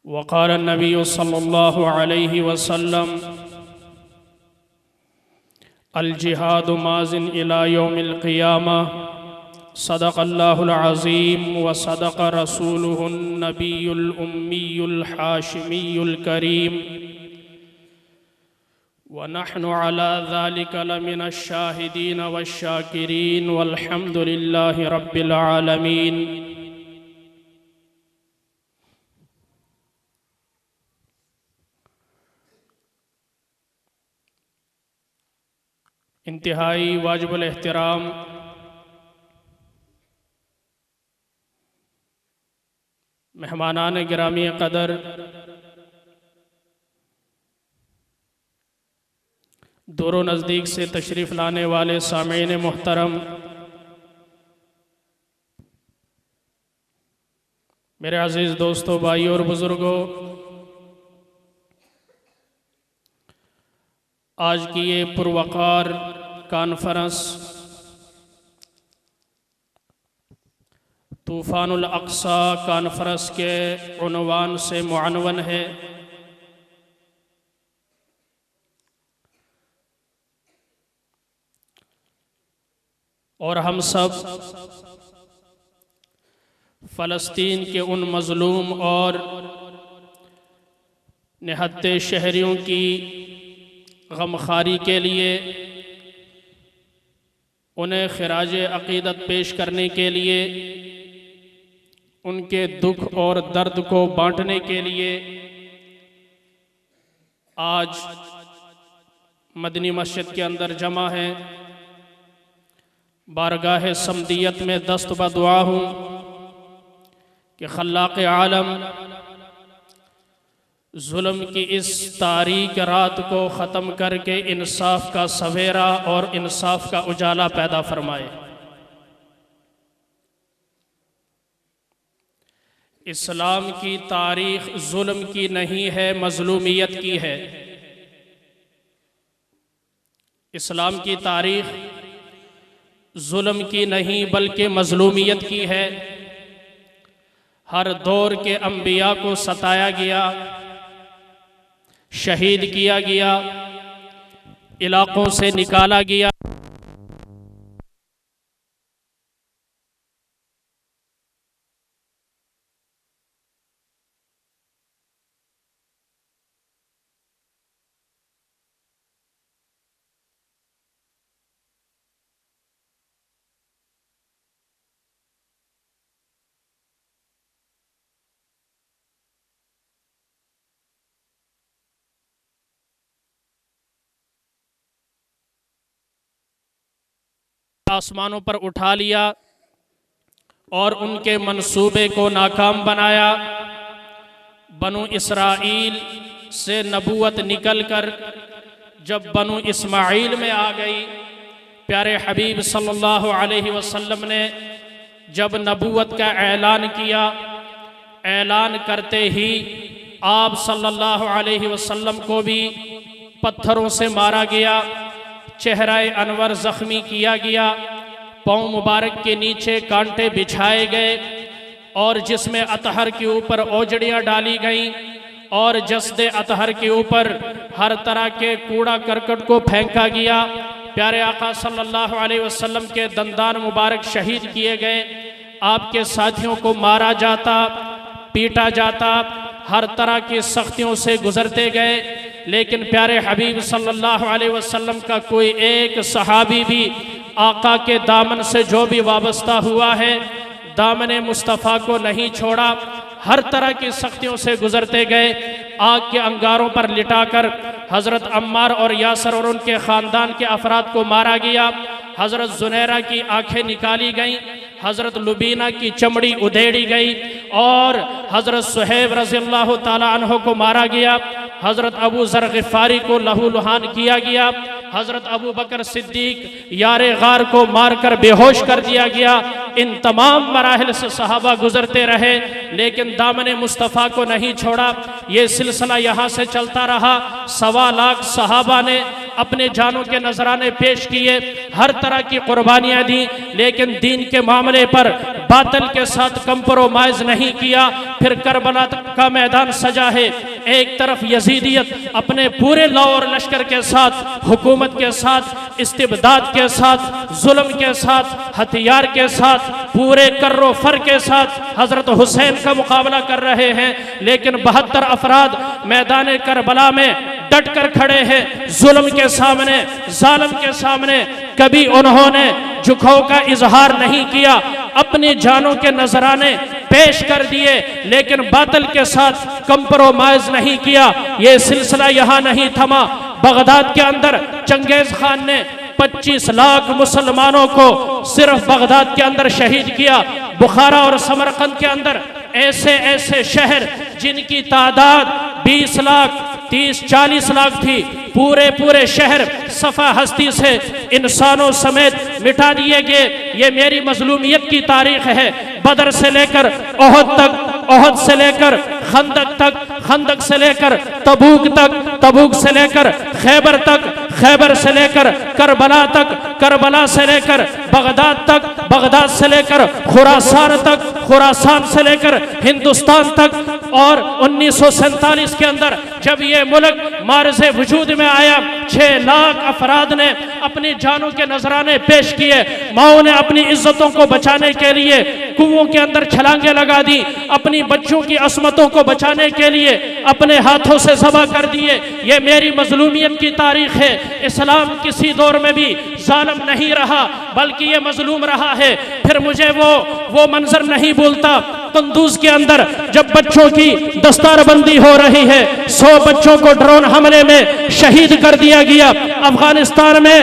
वक़ाल नबी सल्लल्लाहु अलैहि वसल्लम अल जिहादु माज़िन इला यौमिल क़ियामा सदक़ल्लाहुल अज़ीम व सदक़ रसूलुहुन नबियुल उम्मियुल हाशिमियुल करीम व नहनु अला ज़ालिका लमिनश शाहिदीन वश्शाकिरीन वल्हम्दुलिल्लाहि रब्बिल आलमीन। इंतहाई वाजिबुल एहतराम मेहमानान गिरामी क़दर, दूर नज़दीक से तशरीफ़ लाने वाले सामीन मोहतरम, मेरे अज़ीज़ दोस्तों, भाइयों और बुज़ुर्गों, आज की ये पुरवकार कॉन्फ्रेंस तूफ़ानुल अक़सा कॉन्फ्रेंस के उन्वान से मुअन्वन है। और हम सब फ़लस्तीन के उन मज़लूम और निहत्ते शहरियों की गमखारी के लिए, उन्हें खिराज अक़ीदत पेश करने के लिए, उनके दुख और दर्द को बांटने के लिए आज मदनी मस्जिद के अंदर जमा है। बारगाह समदियत में दस्त बदुआ हूँ कि खल्लाक़ आलम जुल्म की इस तारीक रात को ख़त्म करके इंसाफ का सवेरा और इंसाफ का उजाला पैदा फरमाए। इस्लाम की तारीख जुल्म की नहीं है, मज़लूमियत की है। इस्लाम की तारीख जुल्म की नहीं बल्कि मज़लूमियत की है। हर दौर के अंबिया को सताया गया, शहीद किया गया, इलाकों से निकाला गया। आसमानों पर उठा लिया और उनके मंसूबे को नाकाम बनाया। बनु इसराइल से नबूवत निकलकर जब बनु इस्माइल में आ गई, प्यारे हबीब सल्लल्लाहु अलैहि वसल्लम ने जब नबूवत का ऐलान किया, ऐलान करते ही आप सल्लल्लाहु अलैहि वसल्लम को भी पत्थरों से मारा गया, चेहरा अनवर ज़ख्मी किया गया, पाँव मुबारक के नीचे कांटे बिछाए गए और जिसमें अतहर के ऊपर ओजड़ियाँ डाली गईं और जस्दे अतहर के ऊपर हर तरह के कूड़ा करकट को फेंका गया। प्यारे आका सल्लल्लाहु अलैहि वसल्लम के दंदान मुबारक शहीद किए गए। आपके साथियों को मारा जाता, पीटा जाता, हर तरह की सख्तियों से गुजरते गए, लेकिन प्यारे हबीब सल्लल्लाहु अलैहि वसल्लम का कोई एक सहाबी भी आका के दामन से जो भी वाबस्ता हुआ है, दामन मुस्तफ़ा को नहीं छोड़ा। हर तरह की सख्तियों से गुजरते गए। आग के अंगारों पर लिटाकर हज़रत अम्मार और यासर और उनके ख़ानदान के अफराद को मारा गया। हज़रत ज़ुनैरा की आँखें निकाली गईं, हज़रत लुबीना की चमड़ी उधेड़ी गई और हज़रत सुहैब रज़ियल्लाहु ताला अन्हो को मारा गया। हज़रत अबू ज़र ग़िफ़ारी को लहूलुहान किया गया। हज़रत अबू बकर सिद्दीक यारे गार को मारकर बेहोश कर दिया गया। इन तमाम मराहिल से सहाबा गुजरते रहे, लेकिन दामन मुस्तफ़ा को नहीं छोड़ा। ये सिलसिला यहाँ से चलता रहा। 1.25 लाख सहाबा ने अपने जानों के नजराने पेश किए, हर तरह की कुर्बानियां दी, लेकिन दीन के मामले पर बातिल के साथ कंप्रोमाइज नहीं किया। फिर करबला का मैदान सजा है, एक तरफ यजीदियत अपने पूरे लौ और लश्कर के साथ, हुकूमत के साथ, इस्तिबदाद के साथ, जुल्म के साथ, हथियार के साथ, पूरे कर्रो फर के साथ हजरत हुसैन का मुकाबला कर रहे हैं, लेकिन 72 अफराद मैदान करबला में डट कर खड़े हैं जुल्म के सामने, जालिम के सामने। कभी उन्होंने झुकाव का इजहार नहीं किया, अपनी जानों के नजराने पेश कर दिए, लेकिन बातिल के साथ कंप्रोमाइज नहीं किया। ये सिलसिला यहाँ नहीं थमा। बगदाद के अंदर चंगेज खान ने 25 लाख मुसलमानों को सिर्फ बगदाद के अंदर शहीद किया। बुखारा और समरकंद के अंदर ऐसे ऐसे शहर जिनकी तादाद 20 लाख 30-40 लाख थी, पूरे शहर सफा हस्ती से इंसानों समेत मिटा दिए गए। ये मेरी मजलूमियत की तारीख है। बदर से लेकर ओहद तक, ओहद से लेकर खंदक तक, खंदक से लेकर तबूक तक, तबूक से लेकर खैबर तक, खैबर से लेकर करबला तक, करबला से लेकर बगदाद तक, बगदाद से लेकर खुरासान तक, खुरासान से लेकर हिंदुस्तान तक। और 1947 के अंदर जब ये मुल्क मार्ज़े वजूद में आया, 6 लाख अफराद ने अपनी जानों के नजराने पेश किए। माओ ने अपनी इज्जतों को बचाने के लिए कुओं के अंदर छलांगे लगा दी, अपनी बच्चों की असमतों को बचाने के लिए अपने हाथों से ज़बह कर दिए। ये मेरी मजलूमियत की तारीख है। इस्लाम किसी दौर में भी जालिम नहीं रहा, बल्कि ये मजलूम रहा है। फिर मुझे वो मंजर नहीं भूलता, कुंदूज के अंदर जब बच्चों की दस्तारबंदी हो रही है, 100 बच्चों को ड्रोन हमले में शहीद कर दिया गया। अफगानिस्तान में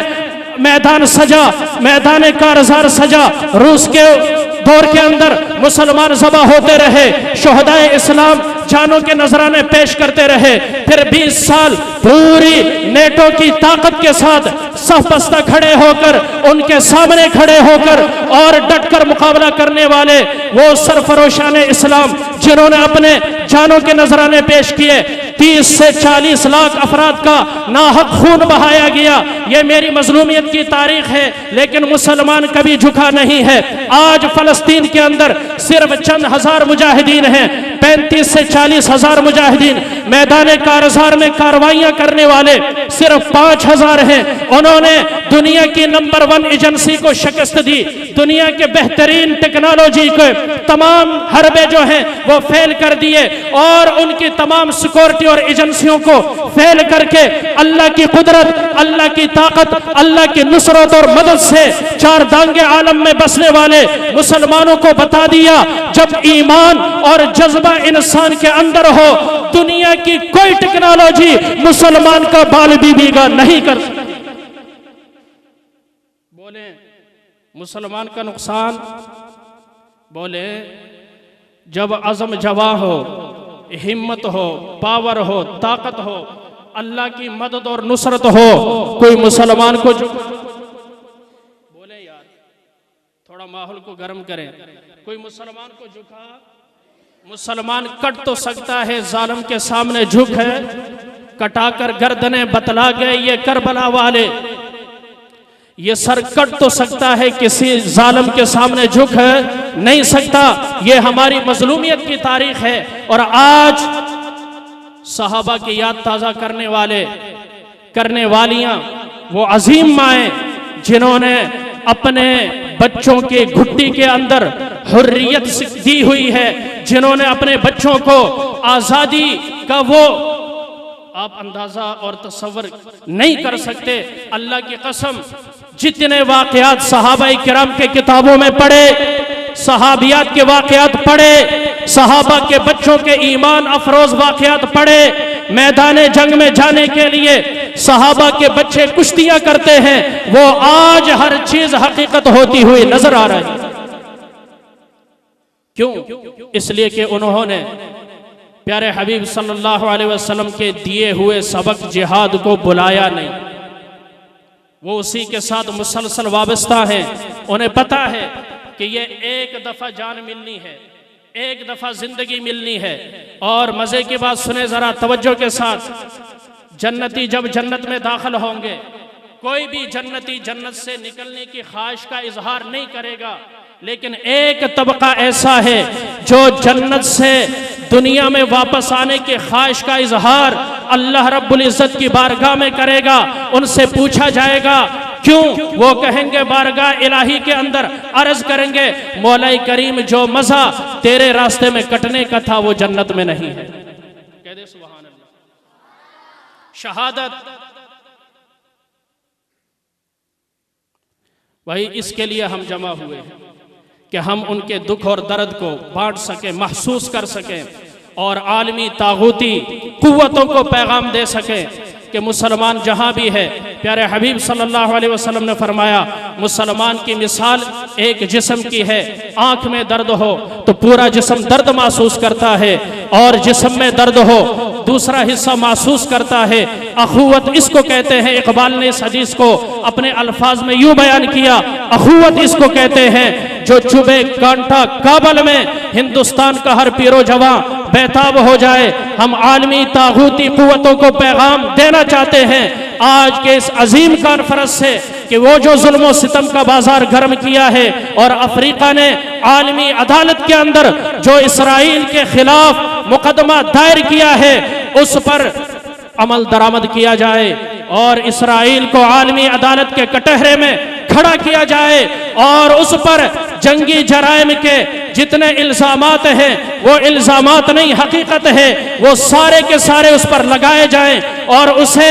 मैदान सजा, मैदान कारजार सजा। रूस के दौर के अंदर मुसलमान ज़बह होते रहे, शोहदाए इस्लाम जानों के नजराने पेश करते रहे। फिर 20 साल पूरी नेटो की ताकत के साथ सफ बस्ता खड़े होकर, उनके सामने खड़े होकर और डटकर मुकाबला करने वाले वो सरफरोशान इस्लाम जिन्होंने अपने जानों के नजराने पेश किए। 30 से 40 लाख अफराद का नाहक खून बहाया गया। ये मेरी मजलूमियत की तारीख है, लेकिन मुसलमान कभी झुका नहीं है। आज फलस्तीन के अंदर सिर्फ चंद हजार मुजाहिदीन हैं, 35 से 40 हजार मुजाहिदीन। मैदान कारजार में कार्रवाइयां करने वाले सिर्फ 5000 हैं। उन्होंने दुनिया की नंबर 1 एजेंसी को शिकस्त दी, दुनिया के बेहतरीन टेक्नोलॉजी के तमाम हरबे जो हैं वो फेल कर दिए, और उनकी तमाम सिक्योरिटी और एजेंसियों को फेल करके अल्लाह की कुदरत, अल्लाह की ताकत, अल्लाह की नुसरत और मदद से 4 दांगे आलम में बसने वाले मुसलमानों को बता दिया, जब ईमान और जज्बा इंसान के अंदर हो, दुनिया की कोई टेक्नोलॉजी मुसलमान का बाल भी बीगा नहीं कर सकती। बोले मुसलमान का नुकसान, बोले जब अज़म जवा हो, हिम्मत हो, पावर हो, ताकत हो, अल्लाह की मदद और नुसरत हो, कोई मुसलमान को बोले यार थोड़ा माहौल को गर्म करें, कोई मुसलमान को झुका, मुसलमान कट तो सकता है, जालिम के सामने झुक है, कटाकर गर्दनें बतला गए ये करबला वाले। ये सर कट तो सकता है, किसी जालिम के सामने झुक है नहीं सकता। ये हमारी मजलूमियत की तारीख है। और आज सहाबा की याद ताज़ा करने वाले, करने वालियां वो अजीम माएँ जिन्होंने अपने बच्चों के घुट्टी के अंदर हुर्रियत दी हुई है, जिन्होंने अपने बच्चों को आज़ादी का वो आप अंदाजा और तसव्वुर नहीं कर सकते। अल्लाह की कसम, जितने वाक़यात सहाबाए किराम के किताबों में पढ़े, सहाबियात के वाक़यात पढ़े, सहाबा के बच्चों के ईमान अफरोज वाक़यात पढ़े, मैदान जंग में जाने के लिए सहाबा के बच्चे कुश्तियां करते हैं, वो आज हर चीज हकीकत होती हुई नजर आ रही है। क्यों? इसलिए कि उन्होंने प्यारे हबीब सल्लल्लाहु अलैहि वसल्लम के दिए हुए सबक जिहाद को बुलाया नहीं। वो उसी के साथ मुसलसल वाबस्ता हैं। उन्हें पता है कि ये एक दफ़ा जान मिलनी है, एक दफ़ा जिंदगी मिलनी है। और मज़े की बात सुने ज़रा तवज्जो के साथ, जन्नती जब जन्नत में दाखिल होंगे, कोई भी जन्नती जन्नत से निकलने की ख्वाहिश का इजहार नहीं करेगा, लेकिन एक तबका ऐसा है जो जन्नत से दुनिया में वापस आने की ख्वाहिश का इजहार अल्लाह रब्बुल इज़्ज़त की बारगाह में करेगा। उनसे पूछा जाएगा क्यों? वो कहेंगे बारगाह इलाही के अंदर अर्ज करेंगे, मौला करीम जो मजा तेरे रास्ते में कटने का था वो जन्नत में नहीं है। कह दे सुभान अल्लाह। शहादत वही इसके लिए हम जमा हुए हैं कि हम उनके दुख और दर्द को बांट सकें, महसूस कर सकें और आलमी तागूती कुव्वतों को पैगाम दे सकें कि मुसलमान जहाँ भी है, प्यारे हबीब सल्लल्लाहु अलैहि वसल्लम ने फरमाया मुसलमान की मिसाल एक जिस्म की है। आँख में दर्द हो तो पूरा जिस्म दर्द महसूस करता है, और जिस्म में दर्द हो दूसरा हिस्सा महसूस करता है। अखुवत इसको कहते हैं। इकबाल ने इस हदीस को अपने अल्फाज में यूं बयान किया, अखुवत इसको कहते हैं जो चुभे कांटा काबल में हिंदुस्तान का हर पीरो जवां बेताब हो जाए। हम आलमी तागूती कुव्वतों को पैगाम देना चाहते हैं आज के इस अजीम कॉन्फ्रेंस से कि वो जो जुल्म सितम का बाजार गर्म किया है और अफ्रीका ने आलमी अदालत के अंदर जो इसराइल के खिलाफ मुकदमा दायर किया है उस पर अमल दरामद किया जाए और इसराइल को आलमी अदालत के कटहरे में खड़ा किया जाए और उस पर जंगी जराइम के जितने इल्जामात हैं वो इल्जामात नहीं हकीकत है, वो सारे के सारे उस पर लगाए जाएं और उसे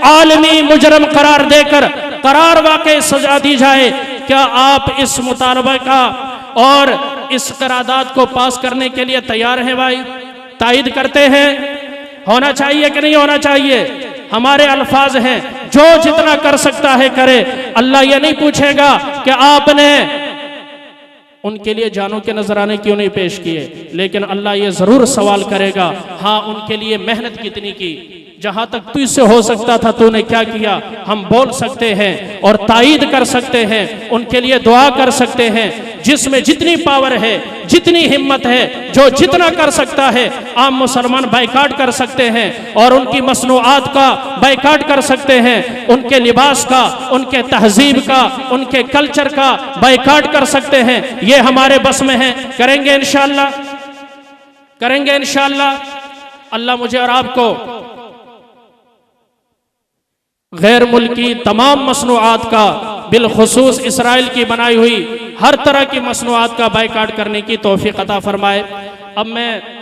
आलमी मुजरम करार देकर करार वाकई सजा दी जाए। क्या आप इस मुतालबा का और इस करारदाद को पास करने के लिए तैयार हैं भाई? तायद करते हैं? होना चाहिए कि नहीं होना चाहिए? हमारे अल्फाज हैं, जो जितना कर सकता है करे। अल्लाह ये नहीं पूछेगा कि आपने उनके लिए जानों के नजराने क्यों नहीं पेश किए, लेकिन अल्लाह ये जरूर सवाल करेगा, हाँ उनके लिए मेहनत कितनी की, जहां तक तुझसे हो सकता था तूने क्या किया। हम बोल सकते हैं और तायद कर सकते हैं, उनके लिए दुआ कर सकते हैं। जिसमें जितनी पावर है, जितनी हिम्मत है, जो जितना कर सकता है, आम मुसलमान बाइकाट कर सकते हैं और उनकी मसनूआत का बाइकाट कर सकते हैं, उनके लिबास का, उनके तहजीब का, उनके कल्चर का बाइकाट कर सकते हैं। ये हमारे बस में है, करेंगे इंशाअल्लाह, करेंगे इंशाअल्लाह। अल्लाह मुझे और आपको गैर मुल्की तमाम मसनूआत का, बिलखुसूस इसराइल की बनाई हुई हर तरह की मसनूआत का बाइकाट करने की तौफीक अता फरमाए। अब मैं